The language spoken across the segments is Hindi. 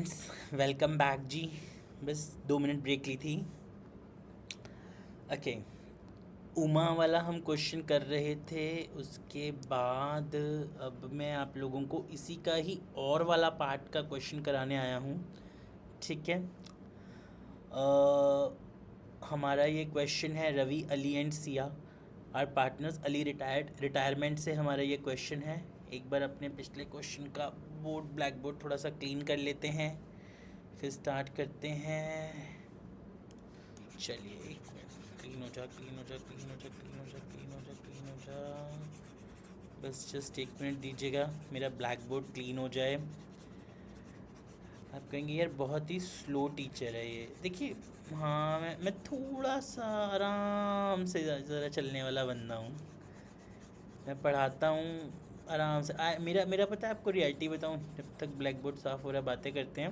स्टूडेंट्स, वेलकम बैक जी। बस 2 मिनट ब्रेक ली थी। ओके, उमा वाला हम क्वेश्चन कर रहे थे। उसके बाद अब मैं आप लोगों को इसी का ही और वाला पार्ट का क्वेश्चन कराने आया हूँ। ठीक है। हमारा ये क्वेश्चन है Ravi, Ali and Siya are partners. Ali retirement से हमारा ये क्वेश्चन है। एक बार अपने पिछले क्वेश्चन का ब्लैक बोर्ड थोड़ा सा क्लीन कर लेते हैं, फिर स्टार्ट करते हैं। चलिए, एक मिनट, क्लीन हो जा, क्लीन हो जा, क्लीन हो जा, क्लीन हो जा, क्लीन हो जा, क्लीन हो जा। बस जस्ट 1 मिनट दीजिएगा, मेरा ब्लैक बोर्ड क्लीन हो जाए। आप कहेंगे यार बहुत ही स्लो टीचर है ये। देखिए, हाँ, मैं थोड़ा सा आराम से ज़रा चलने वाला बंदा हूँ। मैं पढ़ाता हूँ आराम से। मेरा मेरा पता है आपको, रियलिटी बताऊँ, जब तक ब्लैक बोर्ड साफ़ हो रहा है बातें करते हैं।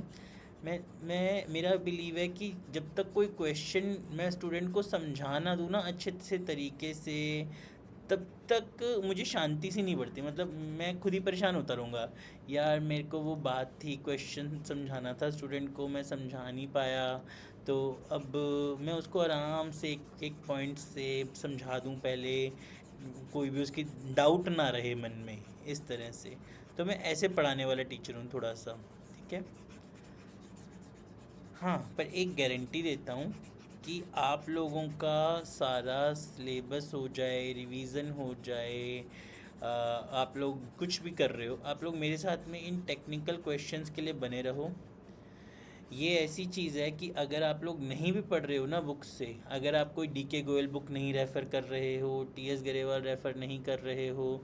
मैं मेरा बिलीव है कि जब तक कोई क्वेश्चन मैं स्टूडेंट को समझा ना दूँ ना अच्छे से तरीके से, तब तक मुझे शांति सी नहीं पड़ती। मतलब मैं खुद ही परेशान होता रहूँगा। यार मेरे को वो बात थी, क्वेश्चन समझाना था स्टूडेंट को, मैं समझा नहीं पाया, तो अब मैं उसको आराम से एक एक पॉइंट से समझा दूँ पहले, कोई भी उसकी डाउट ना रहे मन में, इस तरह से। तो मैं ऐसे पढ़ाने वाला टीचर हूँ थोड़ा सा। ठीक है। हाँ, पर एक गारंटी देता हूँ कि आप लोगों का सारा सिलेबस हो जाए, रिवीजन हो जाए, आप लोग कुछ भी कर रहे हो, आप लोग मेरे साथ में इन टेक्निकल क्वेश्चंस के लिए बने रहो। ये ऐसी चीज़ है कि अगर आप लोग नहीं भी पढ़ रहे हो ना बुक से, अगर आप कोई डी के गोयल बुक नहीं रेफ़र कर रहे हो, टी एस गरेवाल रेफ़र नहीं कर रहे हो,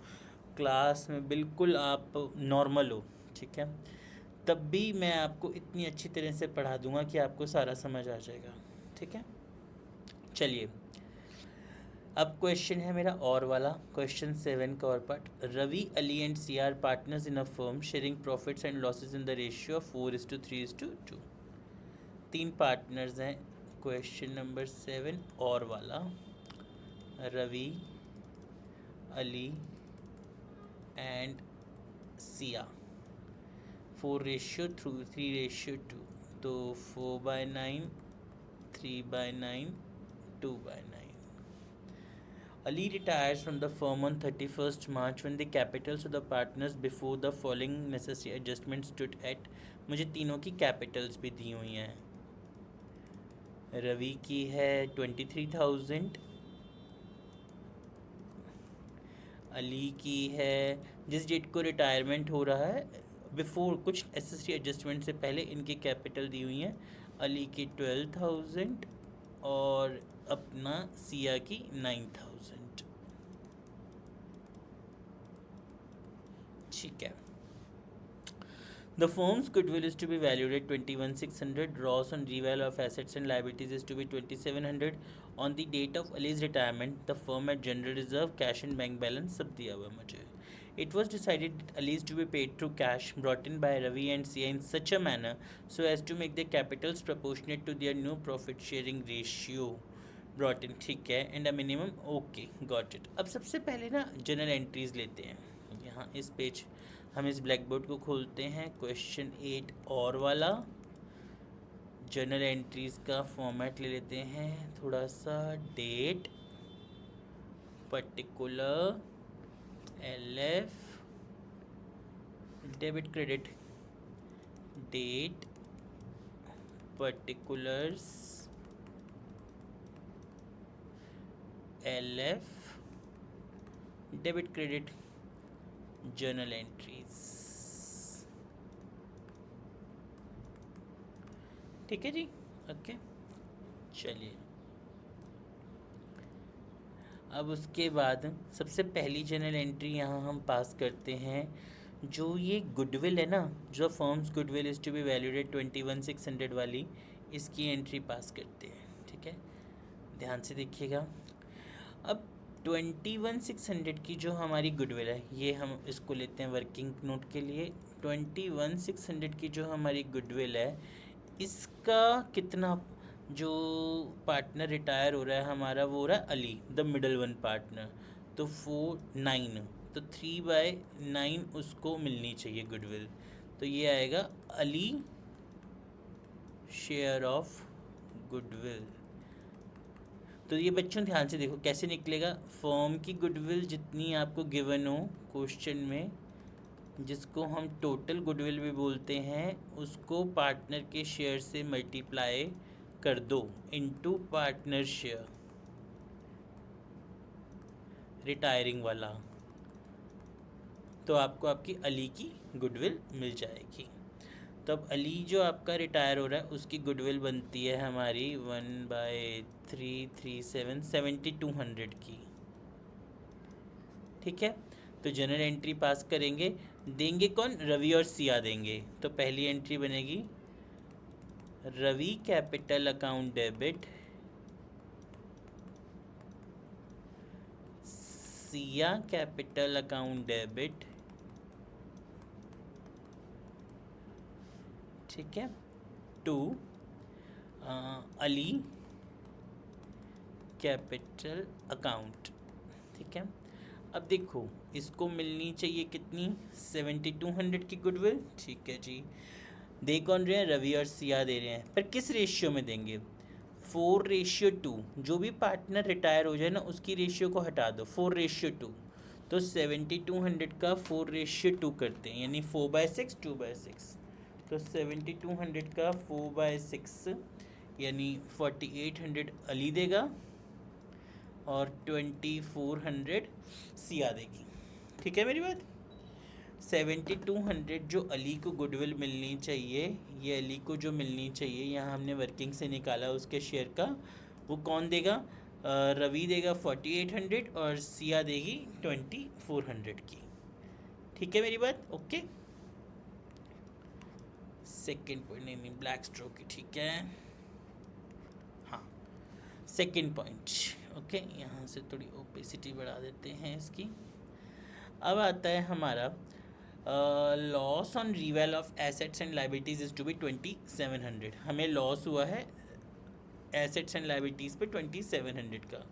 क्लास में बिल्कुल आप नॉर्मल हो, ठीक है, तब भी मैं आपको इतनी अच्छी तरह से पढ़ा दूंगा कि आपको सारा समझ आ जाएगा। ठीक है। चलिए, अब क्वेश्चन है मेरा और वाला, क्वेश्चन 7 का और part. Ravi, Ali and Siya are partners in a firm sharing profits and losses in the ratio of 4:3:2। 3 partners हैं। क्वेश्चन नंबर 7 और वाला, रवि, अली एंड सिया, 4:3:2। तो 4/9, 3/9, 2/9. Ali retires from the firm on 31st March when the capitals of the partners before the following necessary adjustments stood at। मुझे तीनों की कैपिटल्स भी दी हुई हैं। रवि की है 23,000, अली की है, जिस डेट को रिटायरमेंट हो रहा है बिफोर कुछ एसेसरी एडजस्टमेंट से पहले इनकी कैपिटल दी हुई हैं। अली की 12,000 और अपना सिया की 9,000। ठीक है। The firm's goodwill is to be valued at 21,600. Gross on reval of assets and liabilities is to be 2,700. On the date of Ali's retirement, the firm had general reserve, cash and bank balance सब दिया हुआ मुझे। It was decided that Ali is to be paid through cash brought in by Ravi and Sia in such a manner so as to make their capitals proportionate to their new profit sharing ratio brought in। ठीक है। And a minimum. Okay, got it. अब सबसे पहले ना जनरल एंट्रीज लेते हैं। यहाँ इस पेज हम इस ब्लैक बोर्ड को खोलते हैं। क्वेश्चन 8 और वाला, जनरल एंट्रीज का फॉर्मेट ले लेते हैं थोड़ा सा। Date, particular, LF, debit credit, date, particulars, LF, debit credit, journal entries. ठीक है जी। ओके, चलिए, अब उसके बाद सबसे पहली जर्नल एंट्री यहाँ हम पास करते हैं। जो ये गुडविल है ना, जो firm's goodwill is to be valued at 21,600 वाली, इसकी एंट्री पास करते हैं। ठीक है, ध्यान से देखिएगा। अब 21,600 की जो हमारी गुडविल है, ये हम इसको लेते हैं वर्किंग नोट के लिए। 21,600 की जो हमारी गुडविल है, इसका कितना, जो पार्टनर रिटायर हो रहा है हमारा, वो हो रहा है Ali, the middle one partner. तो 4/9, तो 3/9 उसको मिलनी चाहिए गुडविल। तो ये आएगा अली शेयर ऑफ गुडविल। तो ये बच्चों ध्यान से देखो कैसे निकलेगा। फर्म की गुडविल जितनी आपको गिवन हो क्वेश्चन में, जिसको हम टोटल गुडविल भी बोलते हैं, उसको पार्टनर के शेयर से मल्टीप्लाई कर दो इनटू पार्टनर शेयर, रिटायरिंग वाला, तो आपको आपकी अली की गुडविल मिल जाएगी। तो अब अली जो आपका रिटायर हो रहा है उसकी गुडविल बनती है हमारी 1/337 7200 की। ठीक है, तो जनरल एंट्री पास करेंगे। देंगे कौन? रवि और सिया देंगे। तो पहली एंट्री बनेगी Ravi capital account debit, Siya capital account debit. ठीक है, टू अली कैपिटल अकाउंट। ठीक है, अब देखो इसको मिलनी चाहिए कितनी? 7200 की गुडविल। ठीक है जी, दे कौन रहे हैं? रवि और सिया दे रहे हैं, पर किस रेशियो में देंगे? 4:2। जो भी पार्टनर रिटायर हो जाए ना उसकी रेशियो को हटा दो, 4:2। तो 7200 का 4:2 करते हैं, यानी 4/6 2/6। तो 7200 का 4/6 यानी 4800 अली देगा और 2400 सिया देगी। ठीक है मेरी बात? 7200 जो अली को गुडविल मिलनी चाहिए, ये अली को जो मिलनी चाहिए, यहाँ हमने वर्किंग से निकाला उसके शेयर का, वो कौन देगा? रवि देगा 4800 और सिया देगी 2400 की। ठीक है मेरी बात? ओके, सेकेंड पॉइंट, नहीं ब्लैक स्ट्रोक की। ठीक है, हाँ सेकेंड पॉइंट। ओके, यहाँ से थोड़ी ओपेसिटी बढ़ा देते हैं इसकी। अब आता है हमारा loss on reval of assets and liabilities is to be 2700। हमें लॉस हुआ है एसेट्स एंड लाइबिलिटीज़ पे 2700 का।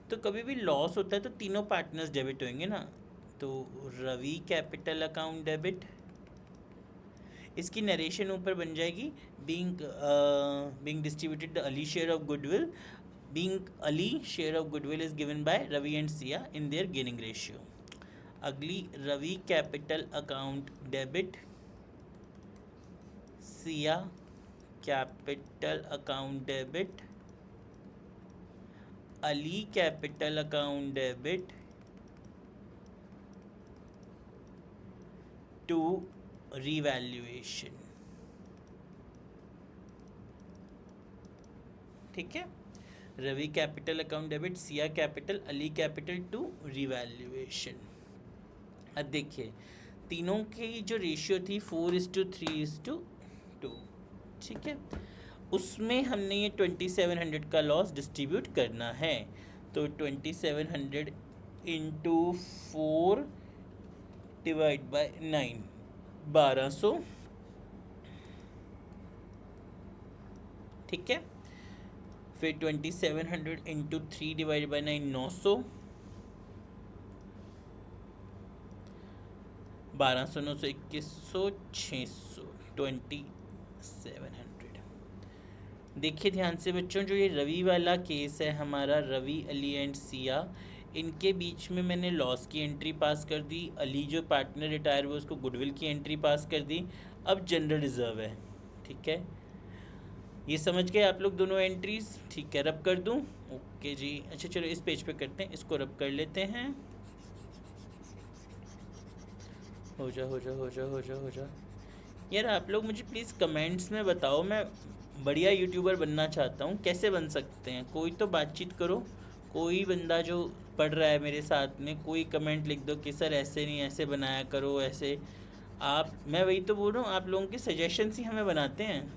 तो कभी भी लॉस होता है तो तीनों पार्टनर्स डेबिट होंगे ना। तो रवि कैपिटल अकाउंट डेबिट, इसकी नरेशन ऊपर बन जाएगी being distributed the Ali share of goodwill, being Ali share of goodwill is given by Ravi and Sia in their gaining ratio. अगली Ravi capital account debit, Siya capital account debit, Ali capital account debit to revaluation. ठीक है, Ravi capital account debit, Siya capital, Ali capital to revaluation. अब देखिए तीनों की जो रेशियो थी 4:3:2। ठीक है, उसमें हमने ये 2700 का लॉस डिस्ट्रीब्यूट करना है। तो 2700 इंटू 4 डिवाइड बाय 9, 1200। ठीक है, फिर 2700 इंटू 3 डिवाइड बाई 9, 900। 1200, 900, 2100, 600, 2700। देखिए ध्यान से बच्चों, जो ये रवि वाला केस है हमारा, रवि, अली एंड सिया, इनके बीच में मैंने लॉस की एंट्री पास कर दी। अली जो पार्टनर रिटायर हुआ उसको गुडविल की एंट्री पास कर दी। अब जनरल रिजर्व है। ठीक है, ये समझ गए आप लोग दोनों एंट्रीज? ठीक है, रब कर दूं? ओके जी, अच्छा चलो इस पेज पे करते हैं, इसको रब कर लेते हैं। हो जा हो जा हो जा हो जा हो जा। यार आप लोग मुझे प्लीज़ कमेंट्स में बताओ, मैं बढ़िया यूट्यूबर बनना चाहता हूँ, कैसे बन सकते हैं? कोई तो बातचीत करो, कोई बंदा जो पढ़ रहा है मेरे साथ में, कोई कमेंट लिख दो कि सर ऐसे नहीं, ऐसे बनाया करो, ऐसे। मैं वही तो बोल रहा हूँ, आप लोगों के सजेशंस ही हमें बनाते हैं।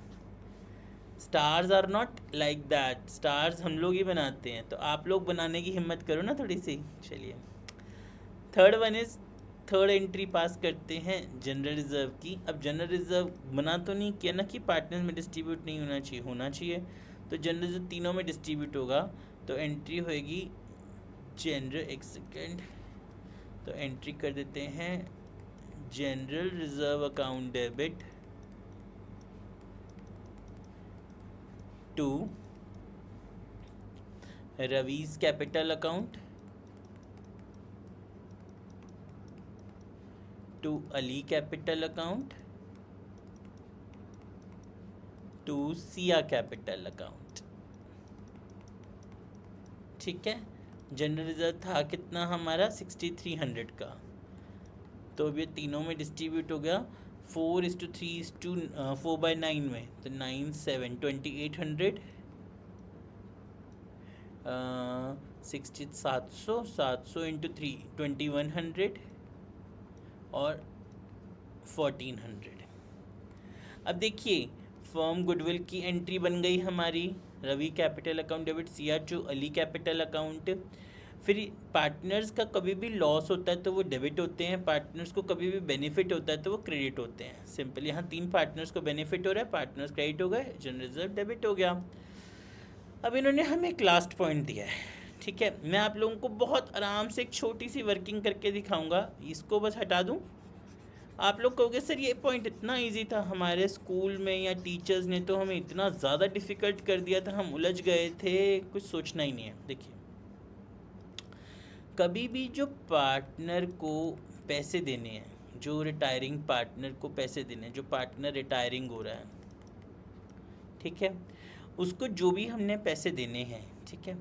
Stars are not like that, stars हम लोग ही बनाते हैं। तो आप लोग बनाने की हिम्मत करो ना थोड़ी सी। चलिए, थर्ड एंट्री पास करते हैं जनरल रिजर्व की। अब जनरल रिजर्व मना तो नहीं किया ना कि पार्टनर में डिस्ट्रीब्यूट नहीं होना चाहिए, होना चाहिए। तो जनरल रिजर्व तीनों में डिस्ट्रीब्यूट होगा। तो एंट्री होएगी जनरल, एक सेकेंड, तो एंट्री कर देते हैं general reserve account debit to Ravi's capital account, to Ali capital account, to Siya capital account. ठीक है, जनरल रिजर्व था कितना हमारा 6300 का, तो अब ये तीनों में डिस्ट्रीब्यूट हो गया 4:3 4/9 में, तो 9 7 2800 60 700 इंटू 3 2100 और 1400। अब देखिए फर्म गुडविल की एंट्री बन गई हमारी, Ravi capital account debit Siya to Ali capital account. फिर पार्टनर्स का कभी भी लॉस होता है तो वो डेबिट होते हैं, पार्टनर्स को कभी भी बेनिफिट होता है तो वो क्रेडिट होते हैं। सिंपल, यहाँ 3 पार्टनर्स को बेनिफिट हो रहा है, पार्टनर्स क्रेडिट हो गए, जनरल रिजर्व डेबिट हो गया। अब इन्होंने हमें एक लास्ट पॉइंट दिया है, ठीक है। मैं आप लोगों को बहुत आराम से एक छोटी सी वर्किंग करके दिखाऊंगा, इसको बस हटा दूं। आप लोग कहोगे सर ये पॉइंट इतना इजी था, हमारे स्कूल में या टीचर्स ने तो हमें इतना ज़्यादा डिफ़िकल्ट कर दिया था, हम उलझ गए थे, कुछ सोचना ही नहीं है। देखिए, कभी भी जो पार्टनर को पैसे देने हैं, जो रिटायरिंग पार्टनर को पैसे देने हैं, जो पार्टनर रिटायरिंग हो रहा है, ठीक है, उसको जो भी हमने पैसे देने हैं, ठीक है,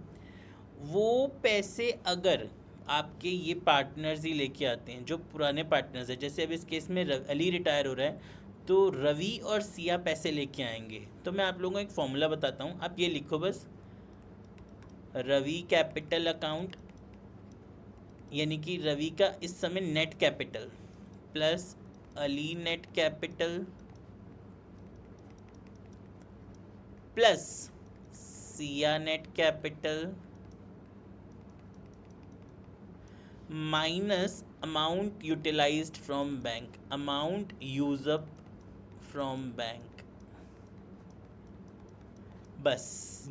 वो पैसे अगर आपके ये पार्टनर्स ही लेके आते हैं, जो पुराने पार्टनर्स हैं, जैसे अब इस केस में अली रिटायर हो रहा है तो रवि और सिया पैसे लेके आएंगे। तो मैं आप लोगों को एक फॉर्मूला बताता हूँ, आप ये लिखो बस, रवि कैपिटल अकाउंट यानी कि रवि का इस समय net capital plus Ali net capital plus Siya net capital minus amount utilised from bank, amount use up from bank. बस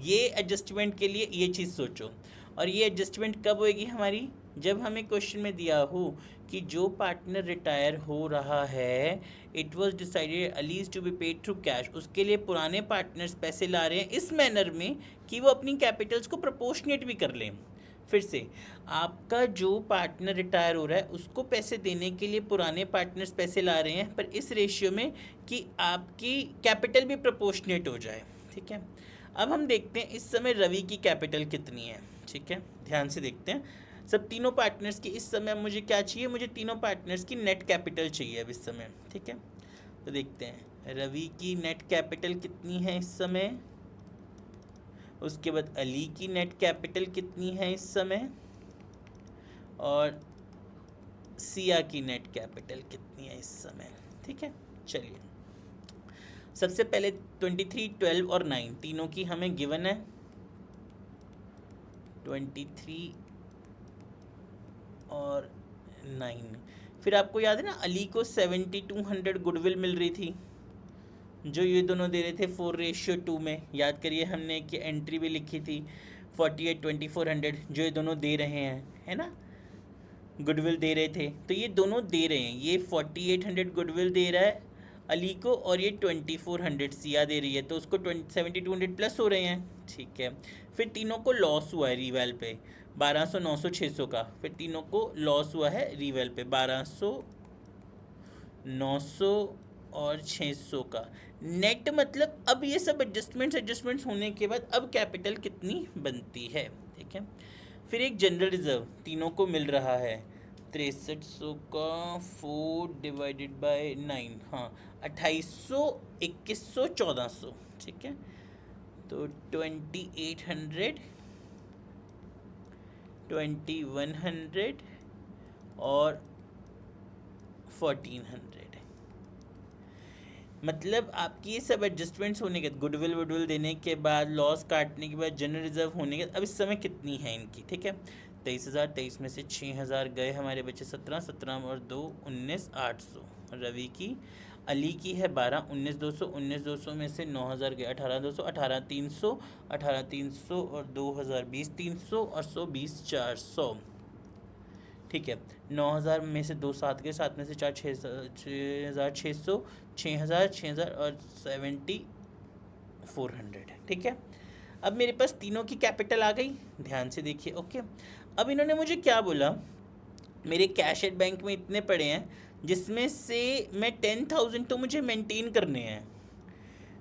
ये एडजस्टमेंट के लिए ये चीज़ सोचो। और ये एडजस्टमेंट कब होएगी हमारी, जब हमें क्वेश्चन में दिया हो कि जो पार्टनर रिटायर हो रहा है, it was decided Ali is to be paid through cash, उसके लिए पुराने पार्टनर्स पैसे ला रहे हैं इस मैनर में कि वो अपनी कैपिटल्स को प्रोपोर्शनेट भी कर लें। फिर से, आपका जो पार्टनर रिटायर हो रहा है उसको पैसे देने के लिए पुराने पार्टनर्स पैसे ला रहे हैं, पर इस रेशियो में कि आपकी कैपिटल भी प्रोपोर्शनेट हो जाए, ठीक है। अब हम देखते हैं इस समय रवि की कैपिटल कितनी है, ठीक है, ध्यान से देखते हैं। सब तीनों पार्टनर्स की इस समय मुझे क्या चाहिए, मुझे तीनों पार्टनर्स की नेट कैपिटल चाहिए अब इस समय, ठीक है। तो देखते हैं रवि की नेट कैपिटल कितनी है इस समय, उसके बाद अली की नेट कैपिटल कितनी है इस समय, और सिया की नेट कैपिटल कितनी है इस समय, ठीक है। चलिए, सबसे पहले 23, 12 और 9 तीनों की हमें गिवन है, 23 और 9। फिर आपको याद है ना, अली को 7200 गुडविल मिल रही थी, जो ये दोनों दे रहे थे 4:2 में। याद करिए, हमने एक एंट्री भी लिखी थी 48 2400, जो ये दोनों दे रहे हैं, है ना, गुडविल दे रहे थे, तो ये दोनों दे रहे हैं। ये 4800 गुडविल दे रहा है अली को, और ये 2400 सिया दे रही है, तो उसको 7200 प्लस हो रहे हैं, ठीक है। फिर तीनों को लॉस हुआ है रीवैल पे 1200, 900, 600 का, फिर तीनों को लॉस हुआ है रीवैल पे 1200, 900 और 600 का नेट। मतलब अब ये सब एडजस्टमेंट्स होने के बाद अब कैपिटल कितनी बनती है, ठीक है। फिर एक जनरल रिजर्व तीनों को मिल रहा है 6300 का 4/9, हाँ 2800, 2100, 1400, ठीक है। तो 2800, 2100 और 1400। मतलब आपकी ये सब एडजस्टमेंट्स होने के बाद, गुडविल वुडविल देने के बाद, लॉस काटने के बाद, जनरल रिजर्व होने के बाद, अब इस समय कितनी है इनकी, ठीक है। 23,000, 23 में से 6,000 गए, हमारे बचे 17, 17 और 2 19, 800 रवि की। अली की है 12, 19,200, 19,200 में से 9,000 गए, 18,200, 18,300, 18,300 और 2,000 20,300 और 100 20,400, ठीक है। 9,000 में से 2 7 गए, 7 में से 4 6,600, 6,000 और 70 400, ठीक है। अब मेरे पास तीनों की कैपिटल आ गई, ध्यान से देखिए, ओके। अब इन्होंने मुझे क्या बोला, मेरे कैश एट बैंक में इतने पड़े हैं जिसमें से मैं 10,000 तो मुझे मेंटेन करने हैं।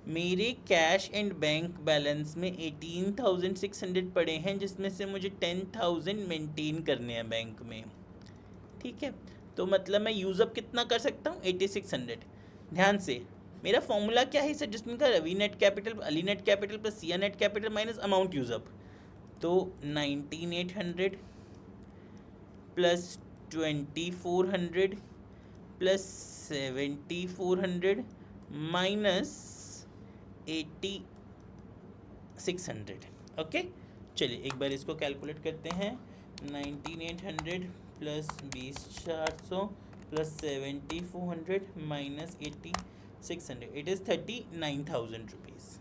मेरे कैश एंड बैंक बैलेंस में 18,600 पड़े हैं जिसमें से मुझे 10,000 मेंटेन करने हैं बैंक में, ठीक है। तो मतलब मैं यूज़अप कितना कर सकता हूँ, 8600। ध्यान से, मेरा फॉर्मूला क्या है सर, जिसमें का Ravi net capital, Ali net capital plus Siya net capital minus amount use up. तो 19,800 प्लस 2,400 प्लस 7,400 माइनस 8,600, ओके। चलिए एक बार इसको कैलकुलेट करते हैं। 19,800 plus 20,400 plus 7,400 minus 8,600, it is 39,000 rupees.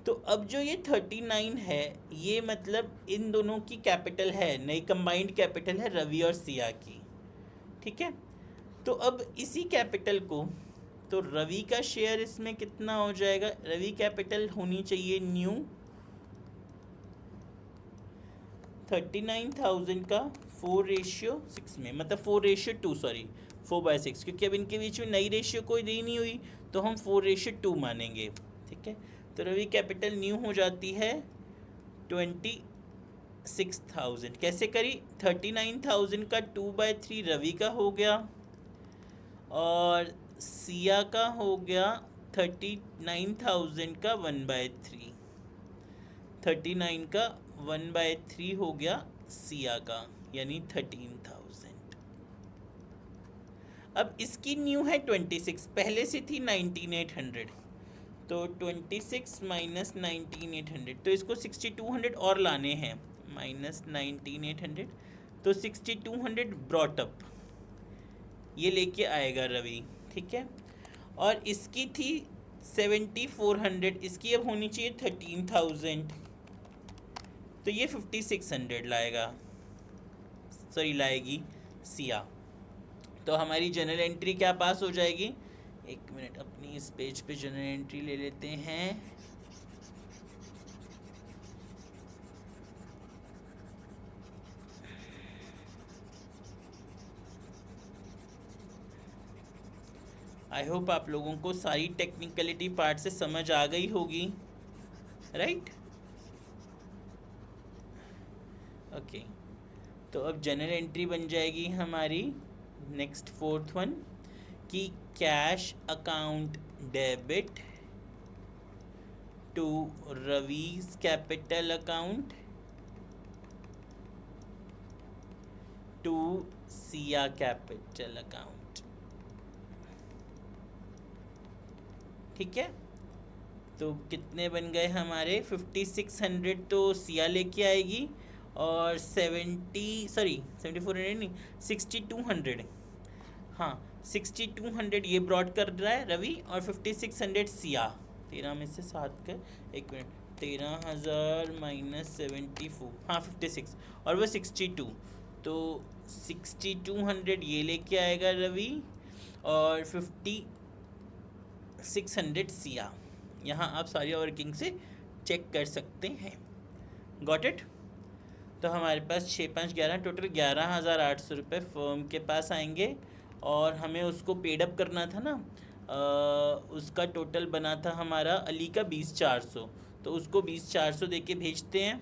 तो अब जो ये 39 है, ये मतलब इन दोनों की कैपिटल है, नई कंबाइंड कैपिटल है रवि और सिया की, ठीक है। तो अब इसी कैपिटल को, तो रवि का शेयर इसमें कितना हो जाएगा, रवि कैपिटल होनी चाहिए न्यू 39,000 का 4:6 में, मतलब 4:2, सॉरी 4/6, क्योंकि अब इनके बीच में नई रेशियो कोई दी नहीं हुई तो हम 4:2 मानेंगे, ठीक है। तो रवि कैपिटल न्यू हो जाती है 26,000। कैसे करी, 39,000 का 2/3 रवि का हो गया और सिया का हो गया 39,000 का 1/3, 39 का 1/3 हो गया सिया का, यानी 13,000। अब इसकी न्यू है 26, पहले से थी 19,800, तो 26 माइनस 19,800, तो इसको 6,200 और लाने हैं, माइनस 19,800, तो 6,200 ब्रॉट अप, ये लेके आएगा रवि, ठीक है। और इसकी थी 7,400, इसकी अब होनी चाहिए 13,000, तो ये 5,600 लाएगा, सॉरी लाएगी सिया। तो हमारी जनरल एंट्री क्या पास हो जाएगी, एक मिनट, अपनी इस पेज पे जनरल एंट्री ले लेते हैं। आई होप आप लोगों को सारी टेक्निकलिटी पार्ट से समझ आ गई होगी, राइट, ओके। तो अब जनरल एंट्री बन जाएगी हमारी नेक्स्ट 4th वन कि cash account debit to Ravi's capital account to Siya capital account, ठीक है। तो कितने बन गए हमारे, 5,600 तो सिया लेके आएगी और 7,400 नहीं, 6,200, हाँ 6,200 ये ब्रॉड कर रहा है रवि और 5,600 सिया। 13 में से 7 कर, एक मिनट, 13,000 माइनस 74, हाँ 56 और वह 62, तो 6,200 ये लेके आएगा रवि और 5,600 सिया। यहाँ आप सारी वर्किंग से चेक कर सकते हैं, गॉट इट। तो हमारे पास 6,5,11 टोटल 11,800 रुपये फर्म के पास आएंगे और हमें उसको पेडअप करना था ना, उसका टोटल बना था हमारा अली का 20,400, तो उसको 20,400 दे के भेजते हैं।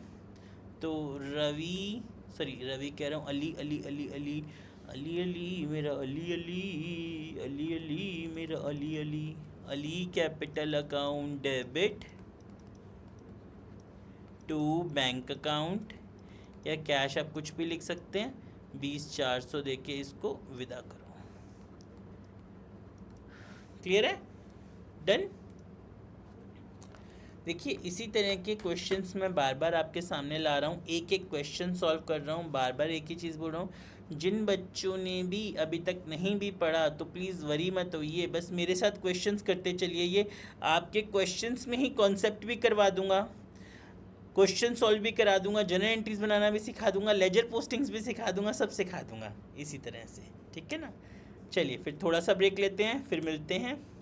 तो रवि कह रहा हूँ, अली अली अली अली अली अली मेरा अली अली अली अली मेरा Ali Ali Ali capital account debit to bank account, या कैश आप कुछ भी लिख सकते हैं, 20,400 दे के इसको विदा करो। क्लियर है, डन। देखिए इसी तरह के क्वेश्चंस मैं बार बार आपके सामने ला रहा हूँ, एक एक क्वेश्चन सॉल्व कर रहा हूँ, बार बार एक ही चीज़ बोल रहा हूँ। जिन बच्चों ने भी अभी तक नहीं भी पढ़ा तो प्लीज़ वरी मत होइए, बस मेरे साथ क्वेश्चंस करते चलिए। ये आपके क्वेश्चंस में ही कॉन्सेप्ट भी करवा दूंगा, क्वेश्चन सॉल्व भी करा दूंगा, जनरल एंट्रीज बनाना भी सिखा दूंगा, लेजर पोस्टिंग्स भी सिखा दूंगा, सब सिखा दूंगा इसी तरह से, ठीक है ना। चलिए फिर थोड़ा सा ब्रेक लेते हैं, फिर मिलते हैं।